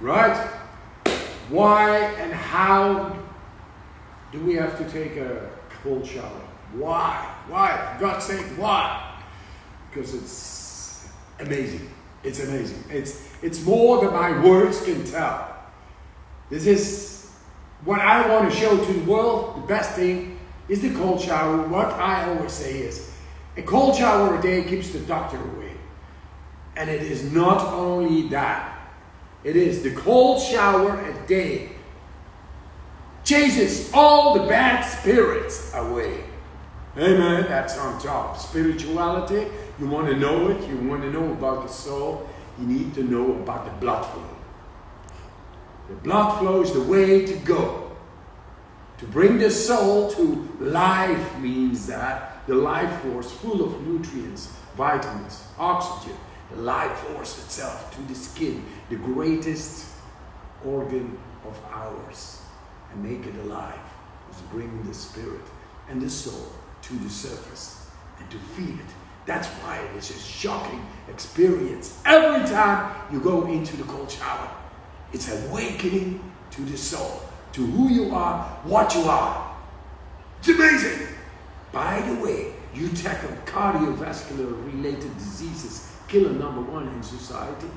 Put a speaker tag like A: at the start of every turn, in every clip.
A: right? Why and how do we have to take a cold shower? Why? Why? For God's sake, why? Because it's amazing. It's amazing. It's more than my words can tell. This is what I want to show to the world. The best thing is the cold shower. What I always say is, a cold shower a day keeps the doctor away. And it is not only that. It is the cold shower a day chases all the bad spirits away. Amen. That's on top. Spirituality, you want to know it, you want to know about the soul, you need to know about the blood flow. The blood flow is the way to go. To bring the soul to life means that the life force full of nutrients, vitamins, oxygen, the life force itself to the skin, the greatest organ of ours, and make it alive is bringing the spirit and the soul to the surface and to feel it. That's why it is a shocking experience every time you go into the cold shower. It's awakening to the soul, to who you are, what you are. It's amazing. By the way, you tackle cardiovascular related diseases, killer number one in society,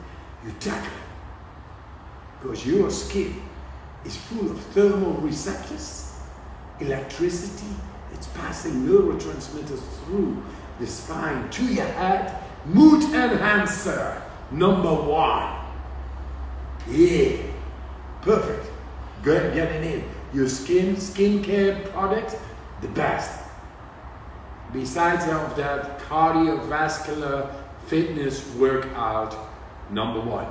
A: you tackle it. Because your skin is full of thermal receptors, electricity, it's passing neurotransmitters through the spine to your head. Mood enhancer, number one. Yeah, perfect. Good, get it in. Your skincare product, the best. Besides of that, cardiovascular fitness workout, number one.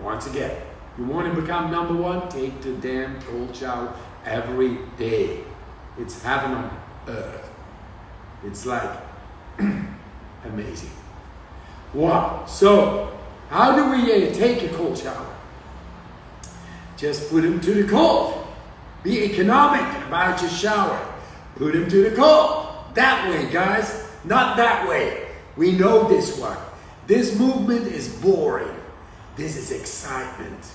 A: Once again, you want to become number one? Take the damn cold shower every day. It's heaven on earth. It's like amazing. Wow. So, how do we take a cold shower? Just put them to the cold. Be economic about your shower. Put them to the cold. That way, guys. Not that way. We know this one. This movement is boring. This is excitement.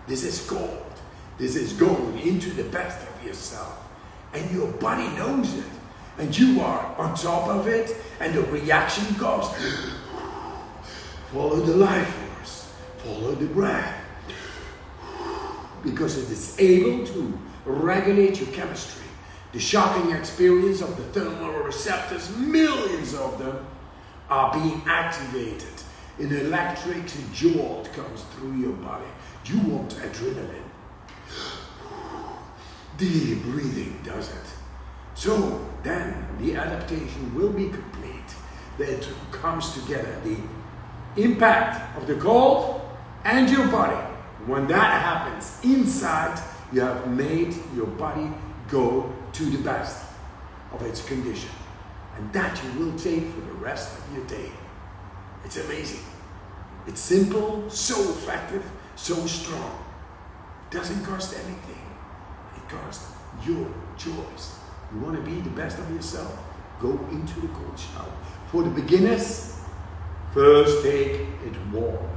A: This is gold. This is going into the best of yourself. And your body knows it. And you are on top of it. And the reaction goes. Follow the life force. Follow the breath. Because it is able to regulate your chemistry. The shocking experience of the thermal receptors, millions of them, are being activated. An electric jolt comes through your body. You want adrenaline. Deep breathing does it. So then the adaptation will be complete. That comes together. The impact of the cold and your body. When that happens inside, you have made your body go to the best of its condition. And that you will take for the rest of your day. It's amazing. It's simple, so effective, so strong. It doesn't cost anything. It costs your choice. You want to be the best of yourself? Go into the cold shower. For the beginners, first take it warm.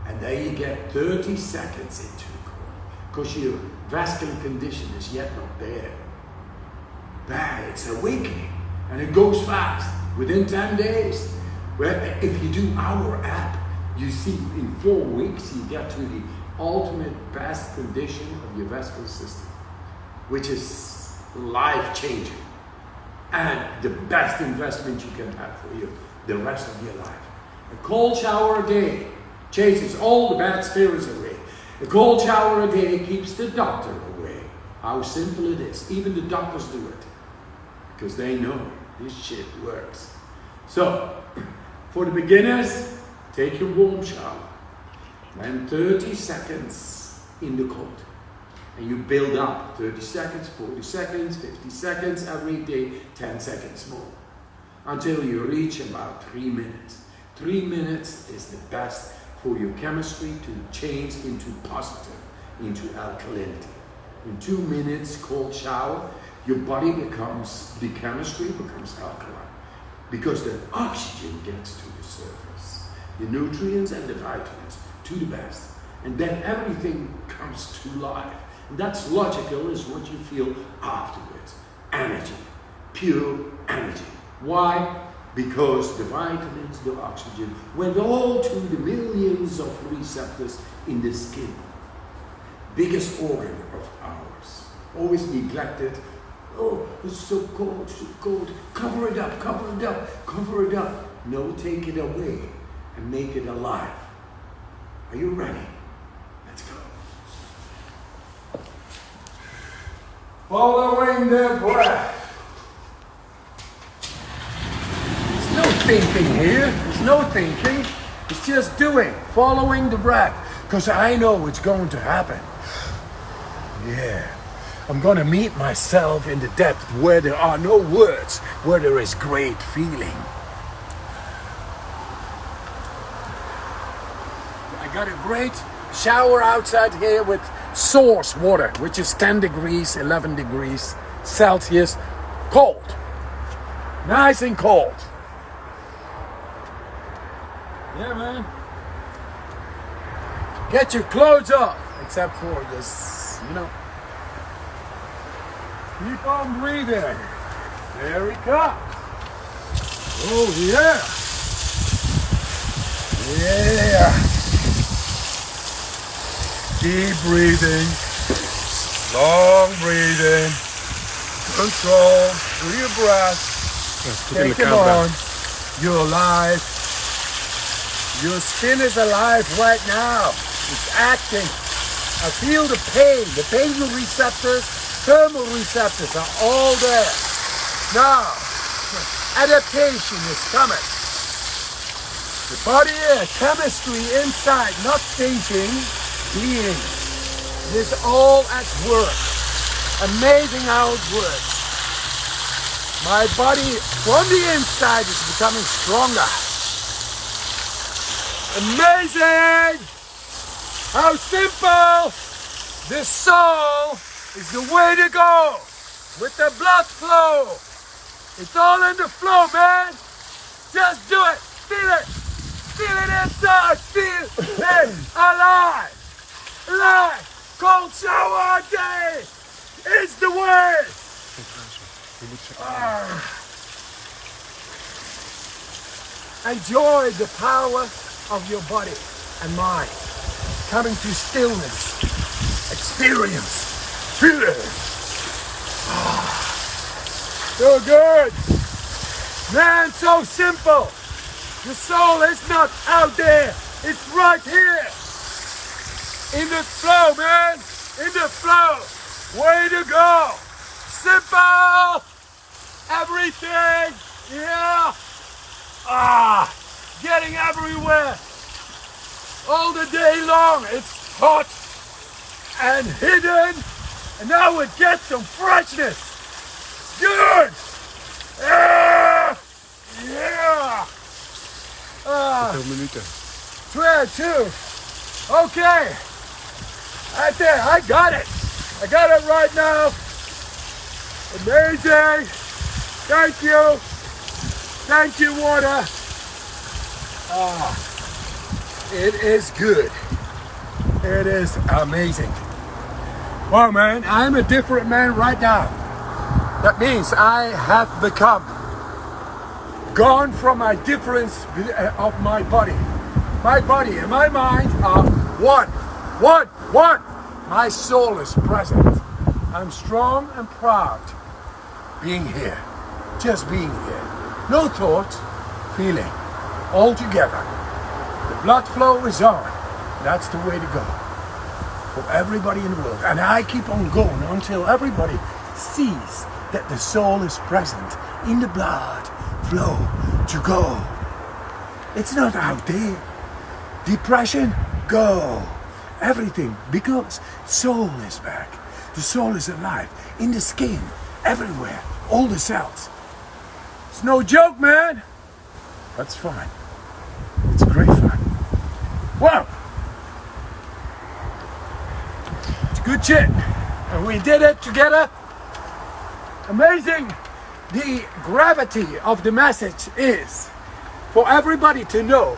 A: And then you get 30 seconds into the cold. Because your vascular condition is yet not there. But it's awakening. And it goes fast. Within 10 days. Well, if you do our app, you see in 4 weeks you get to the ultimate best condition of your vascular system. Which is life-changing. And the best investment you can have for you the rest of your life. A cold shower a day chases all the bad spirits away. A cold shower a day keeps the doctor away. How simple it is. Even the doctors do it. Because they know this shit works. So, for the beginners, take your warm shower. Then 30 seconds in the cold. And you build up 30 seconds, 40 seconds, 50 seconds every day, 10 seconds more. Until you reach about 3 minutes. 3 minutes is the best for your chemistry to change into positive, into alkalinity. In 2 minutes cold shower, your body becomes, the chemistry becomes alkaline. Because the oxygen gets to the surface. The nutrients and the vitamins to the best. And then everything comes to life. And that's logical, is what you feel afterwards. Energy. Pure energy. Why? Because the vitamins, the oxygen, went all to the millions of receptors in the skin. Biggest organ of ours. Always neglected. Oh, it's so cold, so cold. Cover it up, cover it up, cover it up. No, take it away and make it alive. Are you ready? Let's go. Following the breath. There's no thinking here. There's no thinking. It's just doing, following the breath. Because I know it's going to happen. Yeah. I'm going to meet myself in the depth where there are no words, where there is great feeling. I got a great shower outside here with source water, which is 10 degrees, 11 degrees Celsius, cold. Nice and cold. Yeah, man. Get your clothes off, except for this, you know. Keep on breathing. There he comes. Oh, yeah. Yeah. Deep breathing. Long breathing. Control through your breath. Take it on. You're alive. Your skin is alive right now. It's acting. I feel the pain. The pain receptors, thermal receptors are all there. Now, adaptation is coming. The body, chemistry inside, not thinking, being. It is all at work. Amazing how it works. My body from the inside is becoming stronger. Amazing! How simple! The soul is the way to go. With the blood flow. It's all in the flow, man. Just do it. Feel it. Feel it inside. Feel it alive. Alive. Cold shower day is the way. Enjoy the power of your body and mind. Coming to stillness. Experience. Feel it. So good. Man, so simple. The soul is not out there. It's right here. In the flow, man. In the flow. Way to go. Simple. Everything. Yeah. Getting everywhere. All the day long. It's hot and hidden. And now it gets some freshness. Good. Yeah. 2. Okay. Right there. I got it. I got it right now. Amazing. Thank you. Thank you, water. It is good. It is amazing. Wow, man, I'm a different man right now. That means I have become gone from my difference of my body. My body and my mind are one. My soul is present. I'm strong and proud being here. Just being here. No thoughts, feeling. All together. The blood flow is on. That's the way to go. For everybody in the world. And I keep on going until everybody sees that the soul is present in the blood flow to go. It's not out there. Depression, go. Everything, because soul is back. The soul is alive. In the skin, everywhere. All the cells. It's no joke, man. That's fine. It's great fun. Wow. It's good shit. And we did it together. Amazing. The gravity of the message is for everybody to know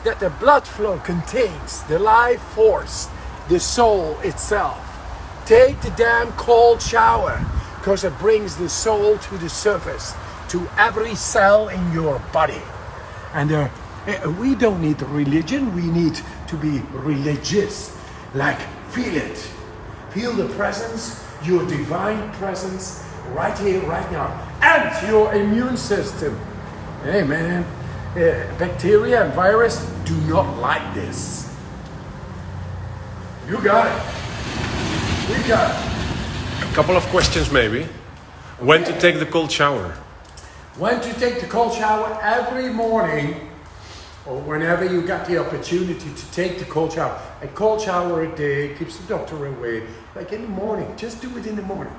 A: that the blood flow contains the life force, the soul itself. Take the damn cold shower, because it brings the soul to the surface, to every cell in your body. And we don't need religion, we need to be religious. Like, feel it. Feel the presence, your divine presence, right here, right now. And your immune system. Hey man, bacteria and virus do not like this. You got it. We got it.
B: A couple of questions maybe. When to take the cold shower?
A: When to take the cold shower? Every morning, or whenever you got the opportunity to take the cold shower. A cold shower a day keeps the doctor away. Like in the morning, just do it in the morning.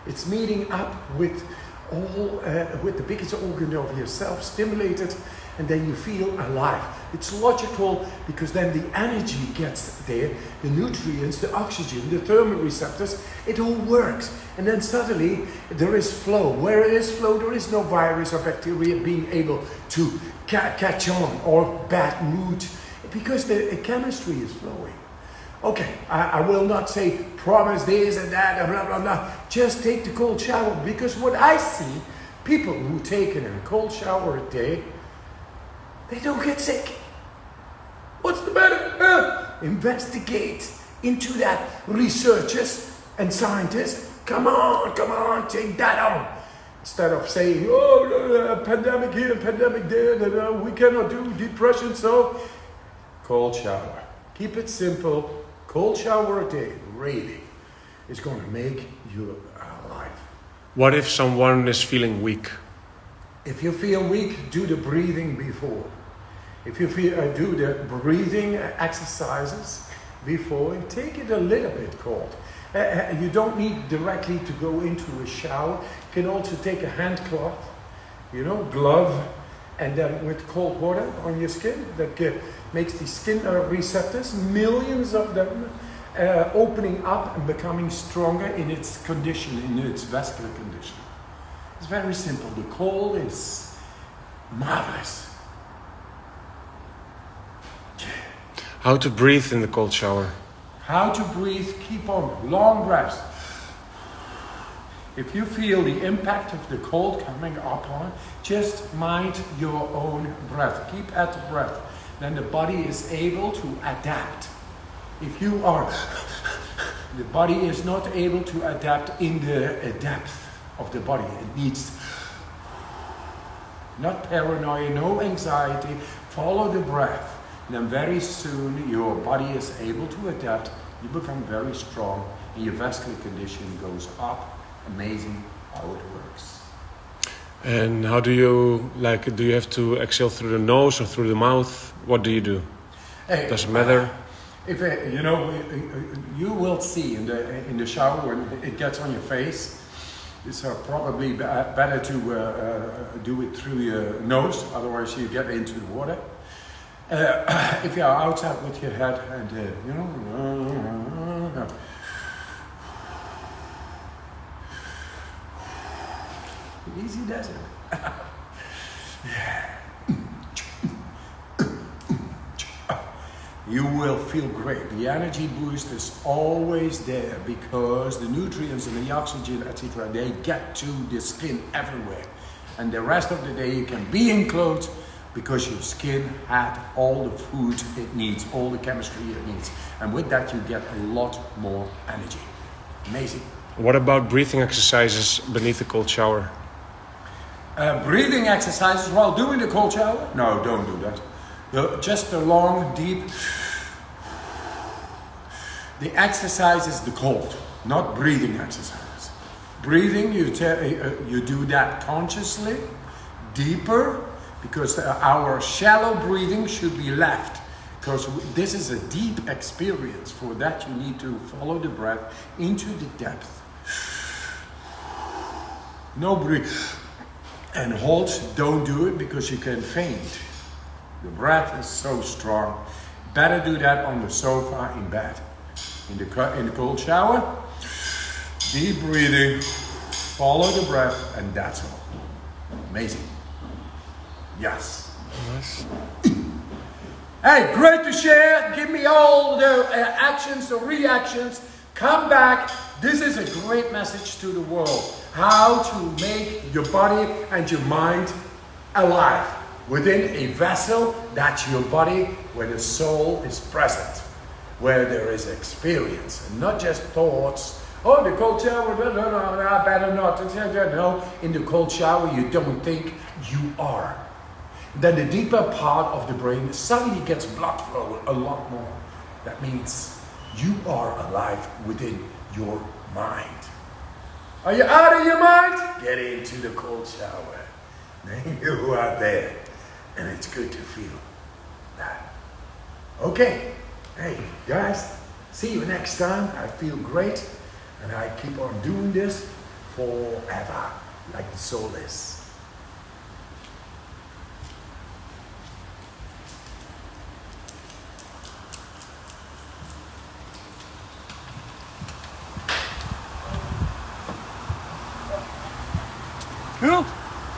A: It's meeting up with all, with the biggest organ of yourself, stimulated, and then you feel alive. It's logical, because then the energy gets there, the nutrients, the oxygen, the thermoreceptors, it all works. And then suddenly there is flow. Where there is flow, there is no virus or bacteria being able to catch on, or bad mood, because the chemistry is flowing. Okay, I will not say promise this and that and blah, blah, blah. Just take the cold shower, because what I see, people who take a cold shower a day, they don't get sick. What's the matter? Investigate into that, researchers and scientists. Come on, take that on. Instead of saying, oh, pandemic here, pandemic there, we cannot do depression, so cold shower. Keep it simple. Cold shower a day, really, is going to make you alive.
B: What if someone is feeling weak?
A: If you feel weak, do the breathing before. If you feel, do the breathing exercises before, and take it a little bit cold. You don't need directly to go into a shower. You can also take a hand cloth, glove, and then with cold water on your skin, that makes the skin receptors, millions of them, opening up and becoming stronger in its condition, in its vascular condition. It's very simple. The cold is marvelous.
B: How to breathe in the cold shower?
A: How to breathe, keep on long breaths. If you feel the impact of the cold coming up on, just mind your own breath. Keep at the breath. Then the body is able to adapt. If you are, the body is not able to adapt in the depth of the body. It needs not paranoia, no anxiety. Follow the breath. Then very soon your body is able to adapt. You become very strong, and your vascular condition goes up. Amazing how it works.
B: And how do you do you have to exhale through the nose or through the mouth? What do you do? Doesn't matter.
A: If you will see in the shower when it gets on your face, it's probably better to do it through your nose, otherwise you get into the water. If you are outside with your head and easy does it. Yeah. You will feel great. The energy boost is always there, because the nutrients and the oxygen, etc., they get to the skin everywhere. And the rest of the day you can be in clothes, because your skin had all the food it needs, all the chemistry it needs. And with that you get a lot more energy. Amazing.
B: What about breathing exercises beneath the cold shower?
A: Breathing exercises while doing the cold shower? No, don't do that. Just a long, deep... The exercise is the cold, not breathing exercises. Breathing, you do that consciously, deeper, because our shallow breathing should be left, because this is a deep experience. For that you need to follow the breath into the depth. No breathe. And hold, don't do it, because you can faint. The breath is so strong. Better do that on the sofa in bed. In the cold shower, deep breathing, follow the breath, and that's all. Amazing. Yes.
B: Nice.
A: Hey, great to share. Give me all the actions, the reactions. Come back. This is a great message to the world. How to make your body and your mind alive within a vessel that's your body, where the soul is present, where there is experience and not just thoughts. Oh, the cold shower, no, I better not. No, in the cold shower, you don't think, you are. Then the deeper part of the brain suddenly gets blood flow a lot more. That means you are alive within your mind. Are you out of your mind? Get into the cold shower. Then you are there. And it's good to feel that. Okay. Hey, guys. See you next time. I feel great. And I keep on doing this forever, like the soul is.